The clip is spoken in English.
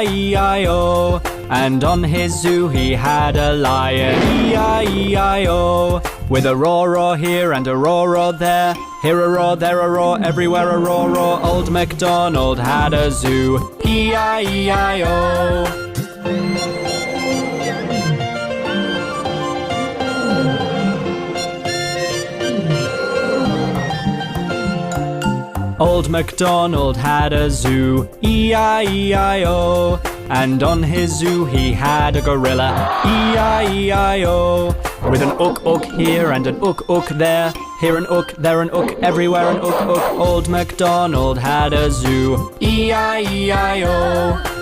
E-I-E-I-O. And on his zoo he had a lion. E-I-E-I-O. With a roar here and a roar there. Here a roar, there a roar, everywhere a roar. Old MacDonald had a zoo. E-I-E-I-O. Old MacDonald had a zoo, E-I-E-I-O. And on his zoo he had a gorilla, E-I-E-I-O. With an ook here and an ook there. Here an ook, there an ook, everywhere an ook. Old MacDonald had a zoo, E-I-E-I-O.